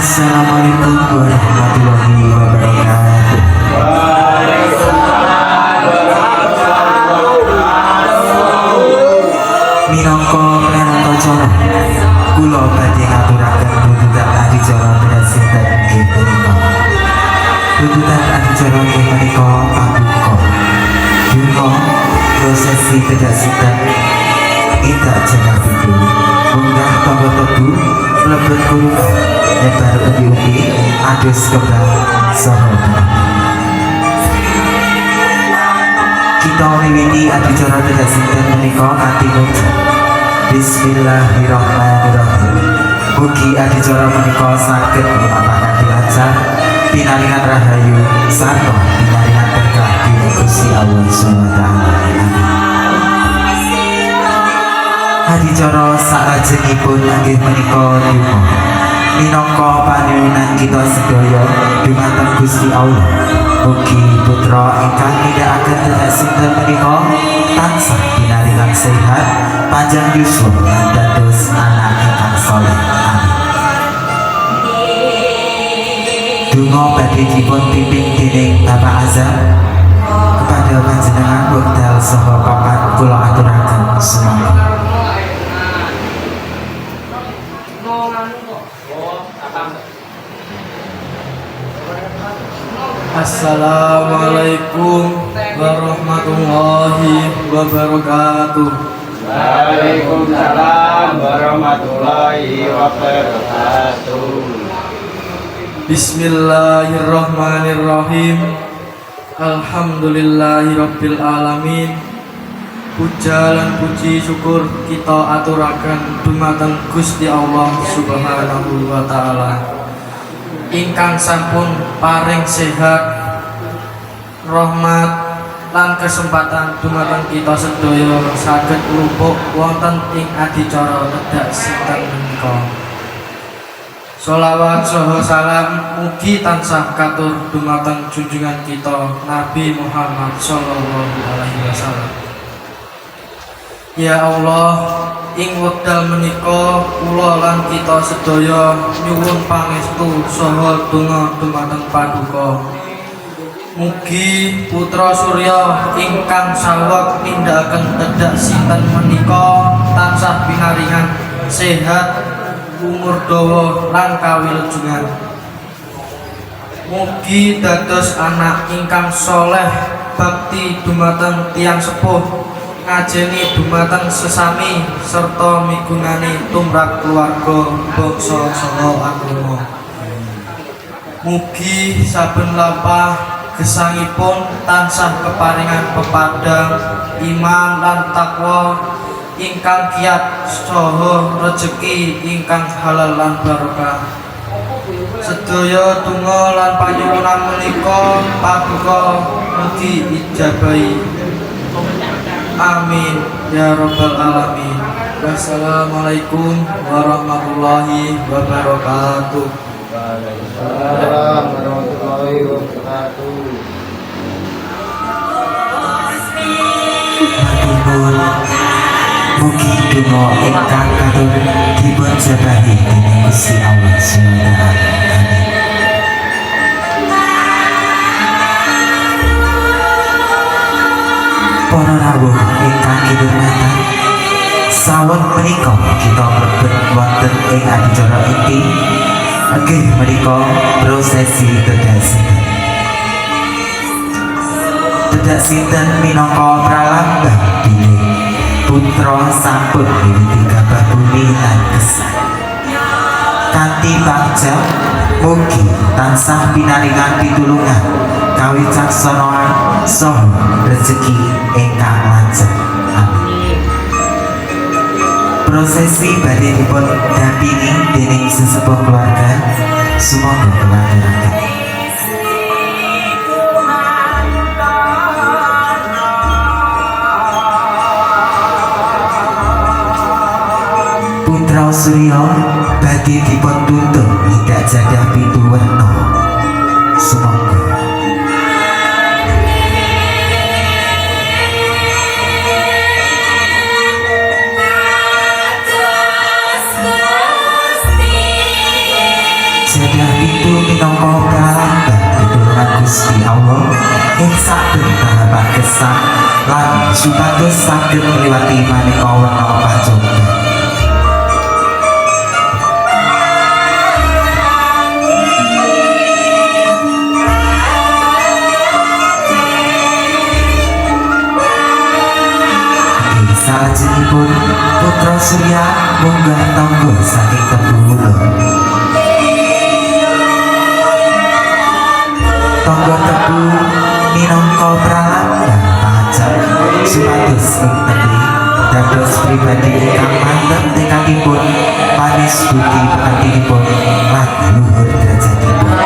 Assalamualaikum warahmatullahi wabarakatuh. Minangka pranatacara kula badhe ngaturaken tuntutan adicara presidhèn inggih punika. Tuntutan adicara inggih punika pambuka. Dungo prosesi kedasitan Ida Jenah Bidu munggah tangga tebu mlebet kurungan lebar ubi-ubi adus kembang saha kita miwiti adicara kedasitan menika kanthi maca Bismillahirrahmanirrahim. Mugi adicara menika saged lumampahan lancar pinaringan rahayu sarta pinaringan berkah dening Gusti Allah Subhanahu wa taala. Adicara salajengipun inggih menika donga minangka panuwunan kita sedaya dumateng Gusti Allah. Mugi putra ingkang nindakaken kedasitan menika tansah pinaringan sehat, panjang yuswa lan dados anak ingkang saleh. Amin. Donga badhe dipun pimpin dening Bapak Azam kepada panjenengan wekdal saha papan kula aturaken semangat. Assalamualaikum warahmatullahi wabarakatuh. Waalaikumsalam warahmatullahi wabarakatuh. Bismillahirrahmanirrahim. Alhamdulillahirabbil alamin. Puja lan puji syukur kita aturaken dumateng Gusti Allah Subhanahu wa taala. Ingkang sampun paring sehat, rahmat lan kesempatan dumateng kita sedaya saged lupuk wonten ing adicara kedasitan menika. Sholawat saha salam mugi tansah katur dumateng junjungan kita Nabi Muhammad sallallahu alaihi wasallam. Ya Allah, ing wekdal menika kula lan kita sedaya nyuwun pangestu saha donga dumateng paduka. Mugi putra Surya ingkang saweg nindakaken tedhak sinten menika tansah pinaringan sehat, umur dawa lan kawilujengan. Mugi dados anak ingkang soleh, bakti dumateng tiyang sepuh, ngajeni dumateng sesami serta migunani tumrap keluarga bangsa saha agama. Mugi saben lampah gesangipun tansah keparingan pepadang iman lan takwa ingkang kiyat saha rejeki ingkang halal lan barokah. Sedaya donga lan panyuwunan menika paduka mugi ijabahi. Amin ya rabbal alamin. Wassalamualaikum warahmatullahi wabarakatuh. Waalaikumsalam warahmatullahi wabarakatuh. Matur mugi donga ingkang katur dipun jabahi dening Gusti Allah Subhanahu wa taala. Amin. Para rawuh ingkang kinurmatan, sawen menika kita mlebet wonten ing adicara inti inggih menika prosesi kedasitan. Kedasitan minangka pralambang bilih putra sampun miwiti gabah bumi lan gesang. Kanthi pangja mugi tansah pinaringan pitulungan kawicaksanaan saha rezeki ingkang lancar. Amin. Prosesi badhe dipun dampingi dening sesepuh keluarga. Sumangga kelancaran. Putra Surya badhe dipun tuntun tidak jadah pituwerna. Sumangga. gesang lan supados saged ngliwati maneka werna pacoban. Salajengipun putra Surya munggah tangga saking Tebu. Tangga Tebu minangka pralambang pangajap supados ing tebih dados pribadi ingkang mantep tekadipun, manis budi pekertinipun lan luhur derajatipun.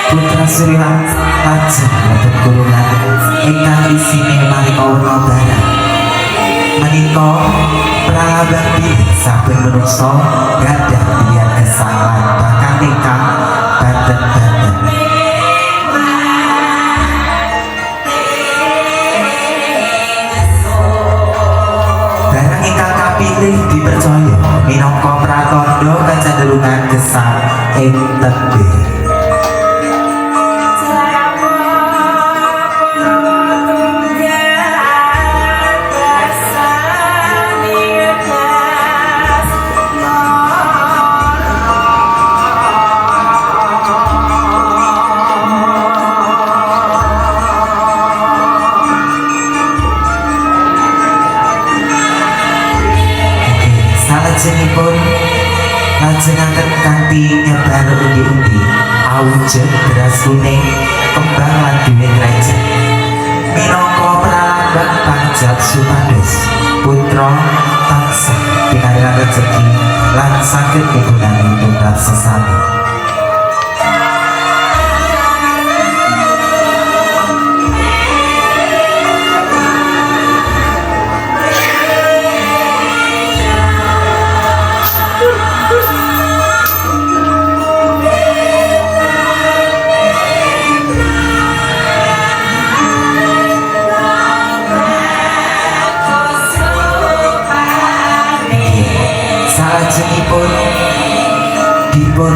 Putra Surya lajeng mlebet kurungan ingkang isine manika werna barang. Menika pralambang bilih saben manungsa gadhah pilihan gesang lan bakat ingkang banten-banten. Barang ingkang kapilih dipercaya minangka pratandha kecenderungan gesang ing tebih. Salajengipun lajengaken kanthi nyebar undi-undi awujud beras kuning kembang lan duwin rejen minangka pralambang panjab supados putra tansah pinaringan rejeki lan saged migunani tumrap sesami. Salajengipun dipun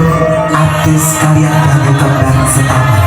adus kaliyan banyu kembang setaman.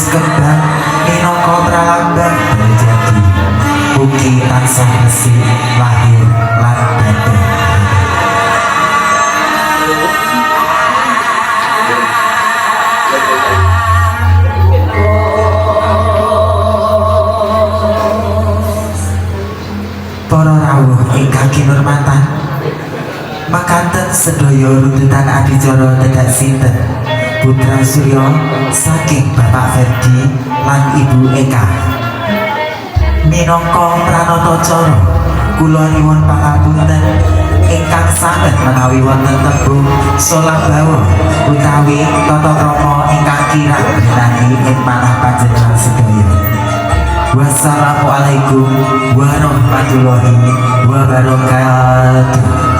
Kembang minangka pralambang berjadi mugi tansah resik lahir lan batin. Para rawuh ingkang kinurmatan, mekaten sedaya runtutan adicara dadak sinten Putra Surya saking Bapak Ferdi lan Ibu Eka. Minangka pranata cara kula nyuwun pangapunten ingkang saged menawi wonten tembung Solabawa utawi tata krama ingkang kirang benani ing manah panjenengan sedaya. Wassalamualaikum warahmatullahi wabarakatuh.